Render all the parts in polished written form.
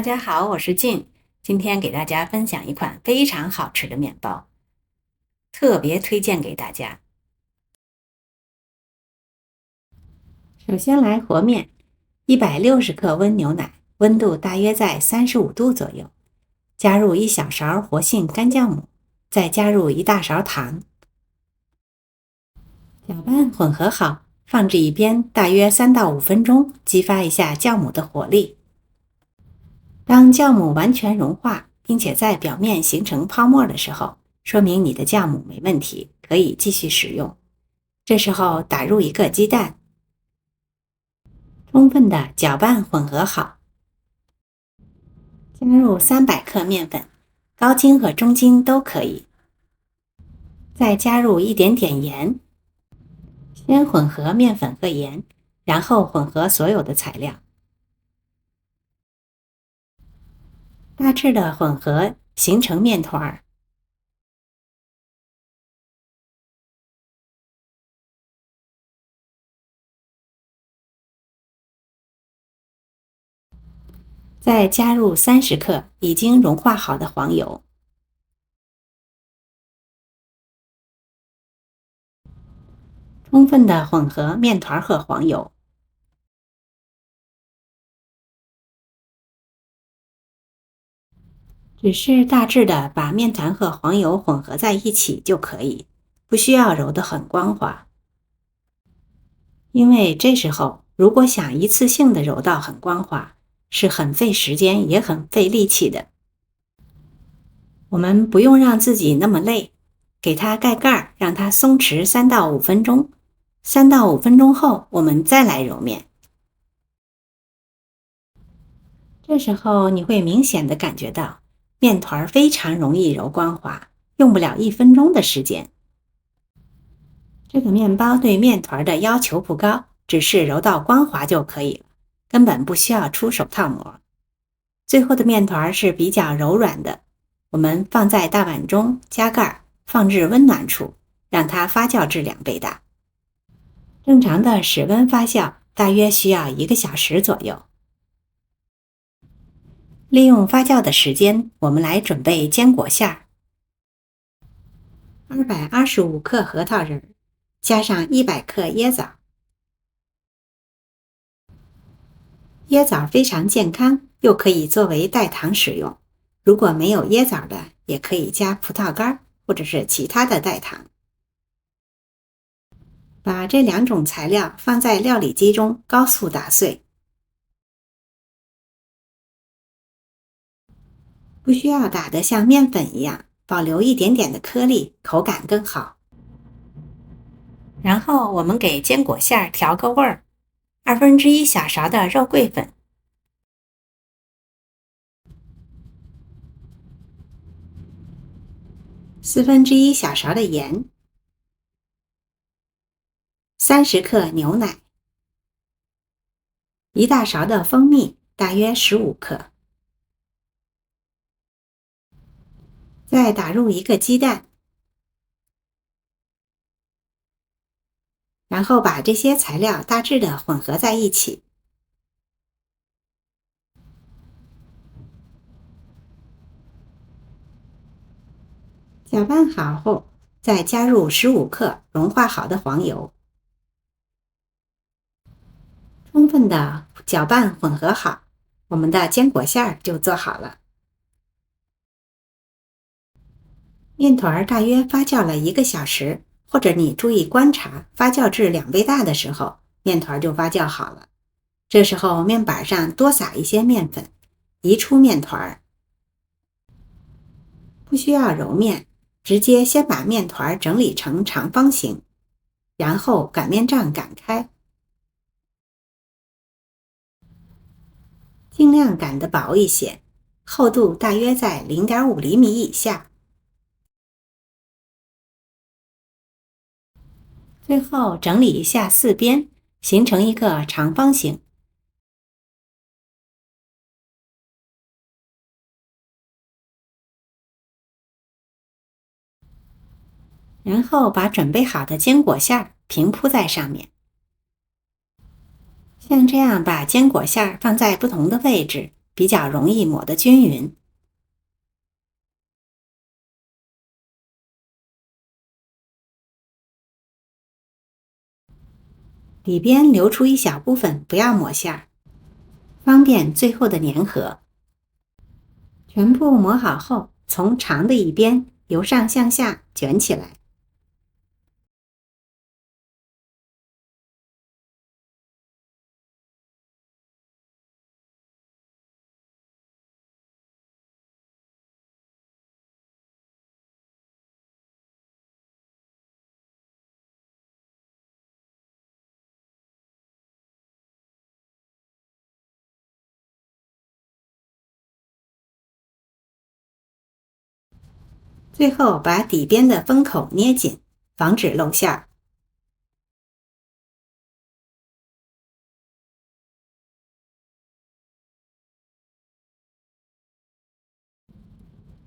大家好，我是静，今天给大家分享一款非常好吃的面包，特别推荐给大家。首先来和面，160克温牛奶，温度大约在35度左右，加入1小勺活性干酵母，再加入1大勺糖，搅拌混合好，放置一边，大约3到5分钟，激发一下酵母的活力。当酵母完全融化，并且在表面形成泡沫的时候，说明你的酵母没问题，可以继续使用。这时候打入1个鸡蛋，充分的搅拌混合好，加入300克面粉，高筋和中筋都可以，再加入一点点盐，先混合面粉和盐，然后混合所有的材料。大致的混合形成面团，再加入30克已经融化好的黄油，充分的混合面团和黄油。只是大致的把面团和黄油混合在一起就可以，不需要揉得很光滑。因为这时候如果想一次性的揉到很光滑，是很费时间也很费力气的。我们不用让自己那么累，给它盖盖，让它松弛3到5分钟。3到5分钟后，我们再来揉面。这时候你会明显的感觉到面团非常容易揉光滑，用不了1分钟的时间。这个面包对面团的要求不高，只是揉到光滑就可以了，根本不需要出手套膜。最后的面团是比较柔软的，我们放在大碗中，加盖，放置温暖处，让它发酵至2倍大。正常的室温发酵大约需要1个小时左右。利用发酵的时间，我们来准备坚果馅儿。225克核桃仁，加上100克椰枣。椰枣非常健康，又可以作为代糖使用。如果没有椰枣的，也可以加葡萄干或者是其他的代糖。把这2种材料放在料理机中高速打碎。不需要打得像面粉一样，保留一点点的颗粒，口感更好。然后我们给坚果馅调个味儿，1/2小勺的肉桂粉，1/4小勺的盐，30克牛奶，1大勺的蜂蜜，大约15克。再打入1个鸡蛋，然后把这些材料大致的混合在一起。搅拌好后，再加入15克融化好的黄油，充分的搅拌混合好，我们的坚果馅就做好了。面团大约发酵了1个小时，或者你注意观察，发酵至2倍大的时候，面团就发酵好了。这时候面板上多撒一些面粉，移出面团，不需要揉面，直接先把面团整理成长方形，然后擀面杖擀开，尽量擀得薄一些，厚度大约在0.5厘米以下。最后整理一下4边，形成一个长方形。然后把准备好的坚果馅平铺在上面。像这样把坚果馅放在不同的位置，比较容易抹得均匀。里边留出一小部分，不要抹馅儿，方便最后的粘合。全部抹好后，从长的一边由上向下卷起来。最后把底边的封口捏紧，防止露馅儿。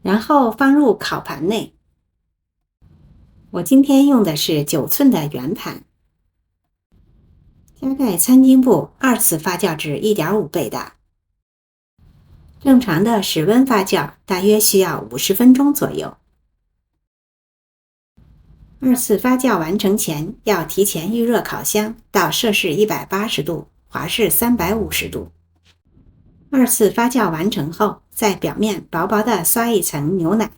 然后放入烤盘内。我今天用的是9寸的圆盘，加盖餐巾布2次发酵至 1.5 倍大。正常的室温发酵大约需要50分钟左右。2次发酵完成前，要提前预热烤箱到摄氏180度，华氏350度。2次发酵完成后，在表面薄薄地刷一层牛奶。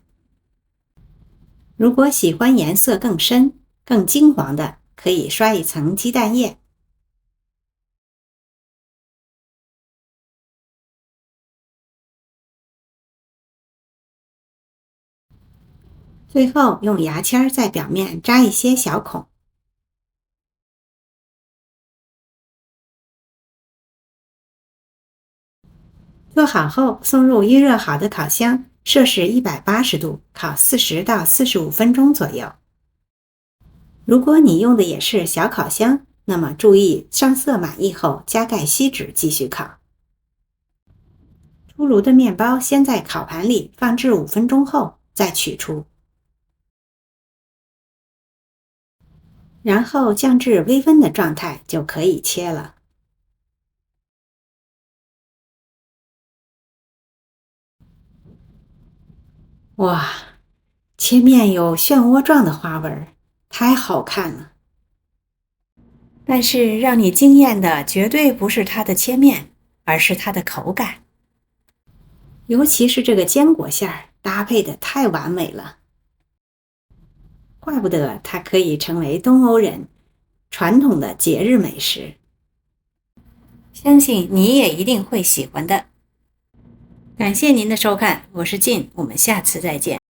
如果喜欢颜色更深、更金黄的，可以刷一层鸡蛋液。最后用牙签在表面扎一些小孔。做好后送入预热好的烤箱，摄氏180度烤40到45分钟左右。如果你用的也是小烤箱，那么注意上色满意后加盖锡纸继续烤。出炉的面包先在烤盘里放置5分钟后再取出，然后降至微温的状态就可以切了。哇，切面有漩涡状的花纹，太好看了。但是让你惊艳的绝对不是它的切面，而是它的口感。尤其是这个坚果馅儿搭配的太完美了，怪不得它可以成为东欧人传统的节日美食。相信你也一定会喜欢的。感谢您的收看，我是静，我们下次再见。